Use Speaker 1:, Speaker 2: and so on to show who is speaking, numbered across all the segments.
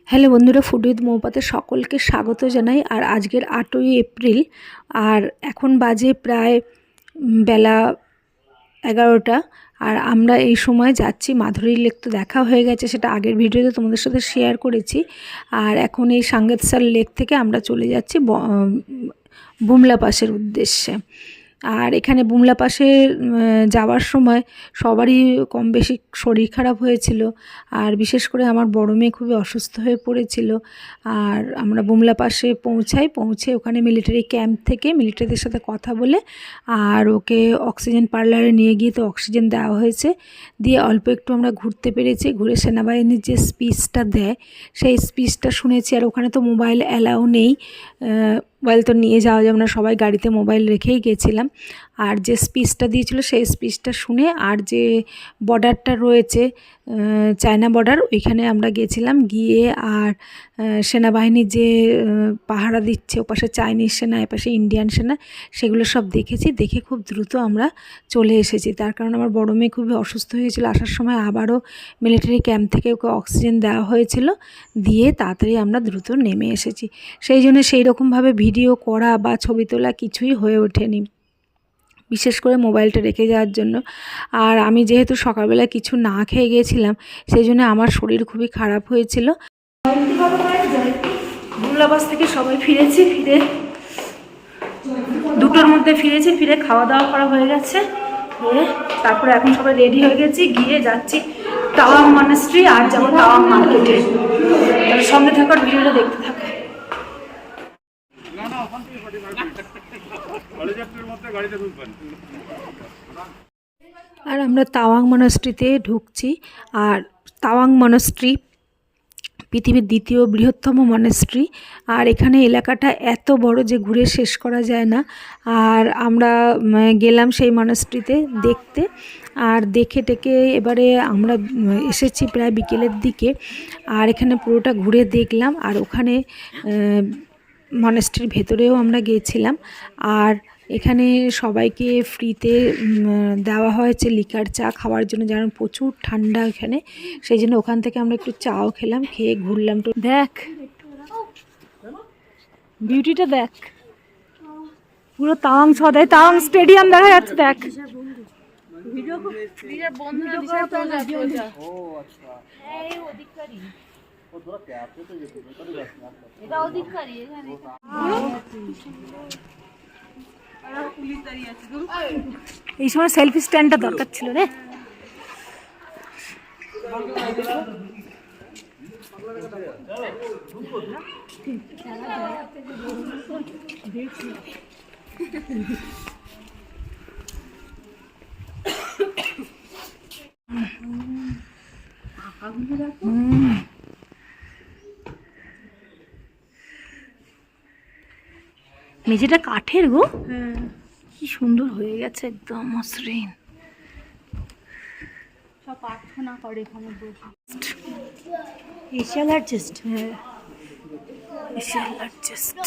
Speaker 1: Hello বন্ধুরা, food with মৌপাতে সকলকে স্বাগত জানাই। আর আজকের 8ই এপ্রিল, আর এখন বাজে প্রায় বেলা 11টা। আর আমরা এই সময় যাচ্ছি মাধুরী লেক। তো দেখা হয়ে গেছে, সেটা আগের ভিডিওতে তোমাদের সাথে শেয়ার করেছি। আর এখন এই সাঙ্গেতসার লেক থেকে আমরা চলে যাচ্ছি বুমলা পাসের উদ্দেশ্যে। আর এখানে বুমলা পাশে যাওয়ার সময় সবারই কম বেশি শরীর খারাপ হয়েছিল। আর বিশেষ করে আমার বড় মেয়ে খুবই অসুস্থ হয়ে পড়েছিল। আর আমরা বুমলা পাশে পৌঁছে ওখানে মিলিটারি ক্যাম্প থেকে মিলিটারিদের সাথে কথা বলে আর ওকে অক্সিজেন পার্লারে নিয়ে গিয়ে তো অক্সিজেন দেওয়া হয়েছে। দিয়ে অল্প একটু আমরা ঘুরতে পেরেছি। ঘুরে সেনাবাহিনীর যে স্পিচটা দেয় সেই স্পিচটা শুনেছি। আর ওখানে তো মোবাইল অ্যালাউ নেই, মোবাইল তো নিয়ে যাওয়া যাবে না, সবাই গাড়িতে মোবাইল রেখেই গেছিলাম। আর যে স্পিচটা দিয়েছিল সেই স্পিচটা শুনে, আর যে বর্ডারটা রয়েছে চায়না বর্ডার, ওইখানে আমরা গেছিলাম। গিয়ে আর সেনাবাহিনী যে পাহারা দিচ্ছে, ওপাশে চাইনিজ সেনা, এপাশে ইন্ডিয়ান সেনা, সেগুলো সব দেখেছি। দেখে খুব দ্রুত আমরা চলে এসেছি। তার কারণ আমার বড় মেয়ে খুবই অসুস্থ হয়েছিল। আসার সময় আবারও মিলিটারি ক্যাম্প থেকে ওকে অক্সিজেন দেওয়া হয়েছিল। দিয়ে তাড়াতাড়ি আমরা দ্রুত নেমে এসেছি। সেই জন্য সেই রকমভাবে ভিডিও করা বা ছবি তোলা কিছুই হয়ে ওঠেনি, বিশেষ করে মোবাইলটা রেখে যাওয়ার জন্য। আর আমি যেহেতু সকালবেলা কিছু না খেয়ে গিয়েছিলাম, সেই জন্য আমার শরীর খুবই খারাপ হয়েছিল। বুমলা বাস থেকে সবাই ফিরেছি, ফিরে 2টোর মধ্যে ফিরেছি। ফিরে খাওয়া দাওয়া করা হয়ে গেছে। তারপরে এখন সবাই রেডি হয়ে গেছি, গিয়ে যাচ্ছি টাওয়াং মনাস্ট্রি আর যাবো টাওয়াং মার্কেটে। তাহলে সঙ্গে থাকার ভিডিওটা দেখতে থাকো। আর আমরা তাওয়াং মনাস্ট্রিতে ঢুকছি। আর তাওয়াং মনাস্ট্রি পৃথিবীর 2য় বৃহত্তম মনাস্ট্রি। আর এখানে এলাকাটা এত বড় যে ঘুরে শেষ করা যায় না। আর আমরা গেলাম সেই মনাস্ট্রিতে দেখতে। আর দেখে টেকে এবারে আমরা এসেছি প্রায় বিকেলের দিকে। আর এখানে পুরোটা ঘুরে দেখলাম। আর ওখানে মনাস্ট্রির ভেতরেও আমরা গিয়েছিলাম। আর এখানে সবাইকে ফ্রিতে দেওয়া হয়েছে লিকার চা খাওয়ার জন্য, যেমন প্রচুর ঠান্ডা এখানে। সেই জন্য ওখান থেকে আমরা একটু চাও খেলাম, খেয়ে ঘুরলাম। তো দেখ বিউটিটা, দেখ পুরো তাওয়াং সদাই তাওয়াং স্টেডিয়াম দেখা যাচ্ছে। দেখ এই সময় সেলফি স্ট্যান্ডটা দরকার ছিল রে। মেঝেটা কাঠের গো, কি সুন্দর হয়ে গেছে, একদম মসৃণ। সব প্রার্থনা করে এখানে। এশিয়া লার্জেস্ট, হ্যাঁ এশিয়া লার্জেস্ট।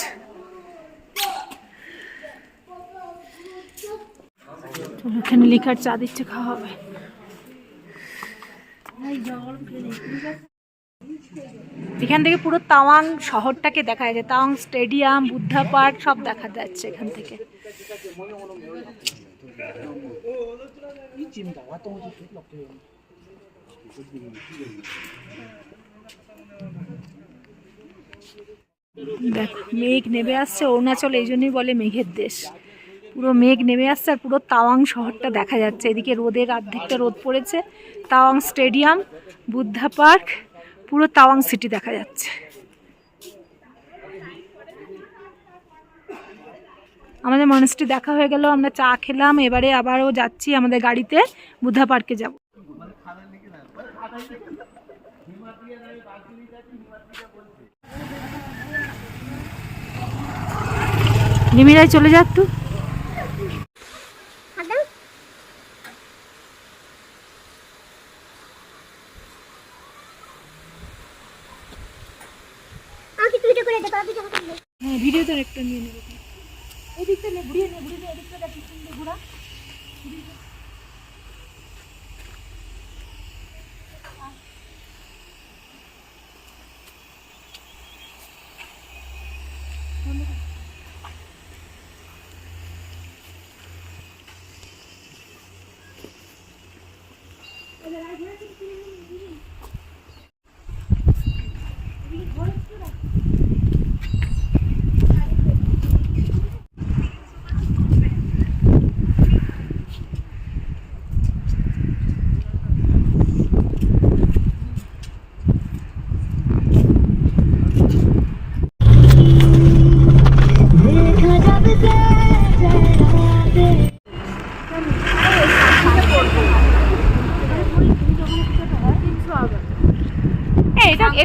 Speaker 1: এখানে লিকার চা দিচ্ছে, খাওয়া হবে। এখান থেকে পুরো তাওয়াং শহরটাকে দেখা যাচ্ছে। তাওয়াং স্টেডিয়াম, বুদ্ধা পার্ক সব দেখা যাচ্ছে এখান থেকে। দেখো মেঘ নেমে আসছে। অরুণাচল এই জন্যই বলে মেঘের দেশ। পুরো মেঘ নেমে আসছে আর পুরো তাওয়াং শহরটা দেখা যাচ্ছে। এদিকে রোদের অর্ধেকটা রোদ পড়েছে। তাওয়াং স্টেডিয়াম, বুদ্ধা পার্ক, পুরো তাওয়াং সিটি দেখা যাচ্ছে। আমাদের মনাস্ট্রি দেখা হয়ে গেল, আমরা চা খেলাম। এবারে আবারও যাচ্ছি আমাদের গাড়িতে বুদ্ধা পার্কে যাব। নিমিরাই চলে যা একটু। হ্যাঁ ভিডিও তো একটা নিয়ে নেবো। এদিকটা নে, ঘুরিয়ে নে, ঘুরিয়ে নে, এদিকটা দেখ সুন্দর ঘোরা।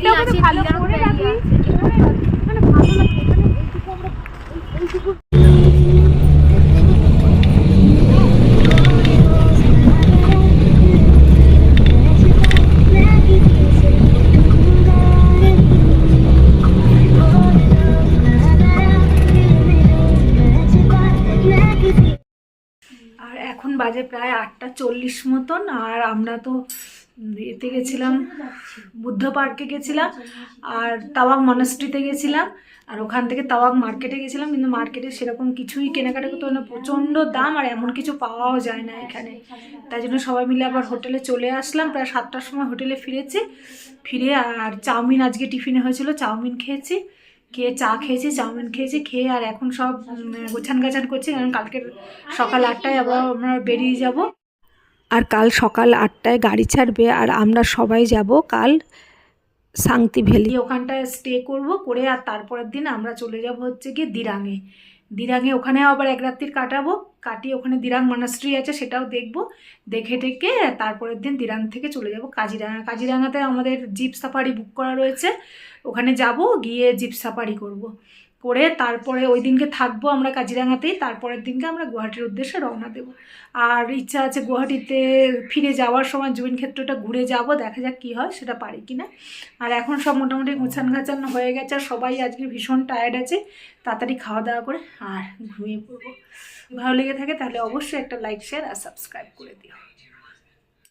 Speaker 1: এটাও কিন্তু ভালো করে রাখি, মানে ভালো লাগে এখানে এইটুকু আমরা এইটুকু। আর এখন বাজে প্রায় 8:40 মতন। আর আমরা তো এতে গেছিলাম, বুদ্ধ পার্কে গেছিলাম আর তাওয়াং মনাস্ট্রিতে গেছিলাম, আর ওখান থেকে তাওয়াং মার্কেটে গেছিলাম। কিন্তু মার্কেটে সেরকম কিছুই কেনাকাটা করতে হয় না, প্রচণ্ড দাম, আর এমন কিছু পাওয়াও যায় না এখানে। তাই জন্য সবাই মিলে আবার হোটেলে চলে আসলাম। প্রায় 7টার সময় হোটেলে ফিরেছি। ফিরে আর চাউমিন আজকে টিফিনে হয়েছিল, চাউমিন খেয়েছি, খেয়ে চা খেয়েছি, চাউমিন খেয়েছি, খেয়ে আর এখন সব গোছান গাছান করছি, কারণ কালকে সকাল 8টায় আবার আমরা বেরিয়ে যাব। আর কাল সকাল 8টায় গাড়ি ছাড়বে, আর আমরা সবাই যাব কাল সাংতি ভ্যালি, ওখানটায় স্টে করব, করে আর তারপরের দিন আমরা চলে যাব হচ্ছে গিয়ে দিরাঙে। দিরাঙে ওখানে আবার এক রাত্রির কাটাবো, কাটিয়ে ওখানে দিরাং মনাস্ট্রি আছে সেটাও দেখব, দেখে টেকে তারপরের দিন দিরাং থেকে চলে যাব কাজিরাঙা। কাজিরাঙাতে আমাদের জিপ সাফারি বুক করা রয়েছে, ওখানে যাব, গিয়ে জিপ সাফারি করব, করে তারপরে ওই দিনকে থাকবো আমরা কাজিরাঙাতেই, তারপরের দিনকে আমরা গুয়াহাটির উদ্দেশ্যে রওনা দেব। আর ইচ্ছা আছে গুয়াহাটিতে ফিরে যাওয়ার সময় জুবিন ক্ষেত্রটা ঘুরে যাব, দেখা যাক কী হয়, সেটা পারি কিনা। আর এখন সব মোটামুটি গোছান গাছান হয়ে গেছে, আর সবাই আজকে ভীষণ টায়ার্ড আছে, তাড়াতাড়ি খাওয়া দাওয়া করে আর ঘুমিয়ে পড়বো। ভালো লেগে থাকে তাহলে অবশ্যই একটা লাইক, শেয়ার আর সাবস্ক্রাইব করে দিও।